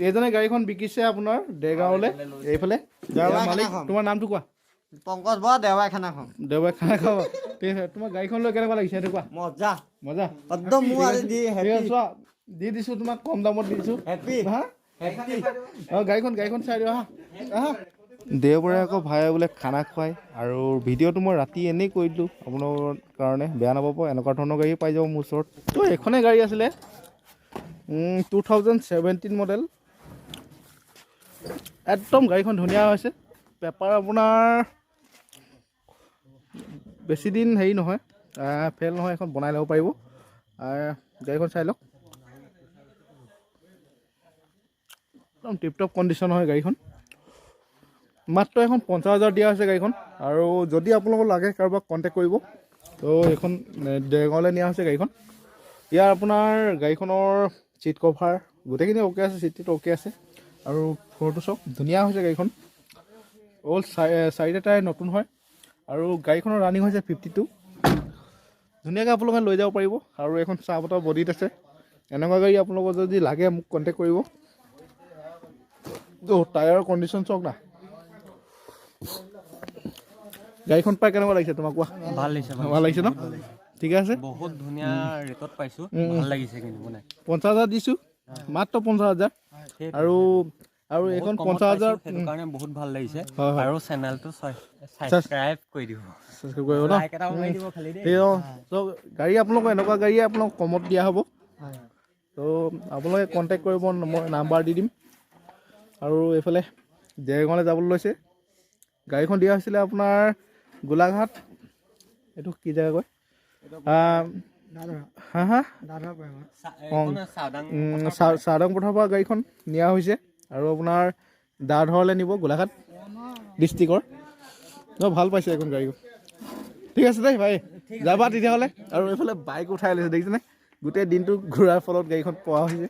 এইজনে গাড়ীখন বিকিছে আপোনাৰ দেৰগাঁৱলৈ এইফালে মালিক তোমাৰ নামটো কোৱা পংকজ বৰা দেওবাৰ খানাখন খাব ঠিক আছে তোমাৰ গাড়ীখন লৈ কেনেকুৱা লাগিছে সেইটো কোৱা মজা মজা একদম মোৰ আজি চোৱা দি দিছো তোমাক কম দামত দি দিছো গাড়ীখন চাই দিবা হা দেওবাৰে আকৌ ভাই বোলে খানা খুৱাই আৰু ভিডিঅ'টো মই ৰাতি এনেই কৰি দিলোঁ আপোনালোকৰ কাৰণে বেয়া নাপাব এনেকুৱা ধৰণৰ গাড়ী পাই যাব মোৰ ওচৰত তো এইখনেই গাড়ী আছিলে 2017 মডেল একদম গাড়ীখন ধুনীয়া হৈছে পেপাৰ আপোনাৰ বেছি দিন হেৰি নহয় ফেল নহয় এখন বনাই ল'ব পাৰিব গাড়ীখন চাই লওক একদম টিপটপ কণ্ডিশ্যন হয় গাড়ীখন মাত্ৰ এখন 50,000 দিয়া হৈছে গাড়ীখন আৰু যদি আপোনালোকক লাগে কাৰোবাক কণ্টেক্ট কৰিব তো এইখন দেৰগাঁৱলৈ নিয়া হৈছে গাড়ীখন ইয়াৰ আপোনাৰ গাড়ীখনৰ ছিট কভাৰ গোটেইখিনি অ'কে আছে ছিট অ'কে আছে আৰু ফ্ল'ৰটো চাওক ধুনীয়া হৈছে গাড়ীখন অল চাৰিটা টায়াৰ নতুন হয় আৰু গাড়ীখনৰ ৰানিং হৈছে 52 ধুনীয়াকৈ আপোনালোকে লৈ যাব পাৰিব আৰু এখন চাহপাতৰ বডিত আছে এনেকুৱা গাড়ী আপোনালোকৰ যদি লাগে মোক কণ্টেক্ট কৰিব টায়াৰৰ কণ্ডিশ্যন চাওক না গাড়ীখন পাই কেনেকুৱা লাগিছে তোমাক কোৱা ভাল লাগিছে ন ঠিক আছে বহুত ধুনীয়া ৰেটত পাইছো ভাল লাগিছে কিন্তু মানে 50,000 দিছো মাত্ৰ 50,000 আৰু এইখন 50,000 সেইটো কাৰণে বহুত ভাল লাগিছে আৰু চেনেলটো সাবস্ক্ৰাইব কৰি দিব ন গাড়ী আপোনালোকৰ এনেকুৱা গাড়ীয়ে আপোনাক কমত দিয়া হ'ব তো আপোনালোকে কণ্টেক্ট কৰিব মই নাম্বাৰ দি দিম আৰু এইফালে দেৰগাঁৱলৈ যাবলৈ লৈছে গাড়ীখন দিয়া হৈছিলে আপোনাৰ গোলাঘাট এইটো কি জেগা কয় চাওদাং পথাৰৰ পৰা গাড়ীখন নিয়া হৈছে আৰু আপোনাৰ দাধৰলৈ নিব গোলাঘাট ডিষ্ট্ৰিক্টৰ ভাল পাইছে এইখন গাড়ীখন ঠিক আছে দেই ভাই যাবা তেতিয়াহ'লে আৰু এইফালে বাইক উঠাই লৈছে দেখিছেনে গোটেই দিনটো ঘূৰাৰ ফলত গাড়ীখন পোৱা হৈছে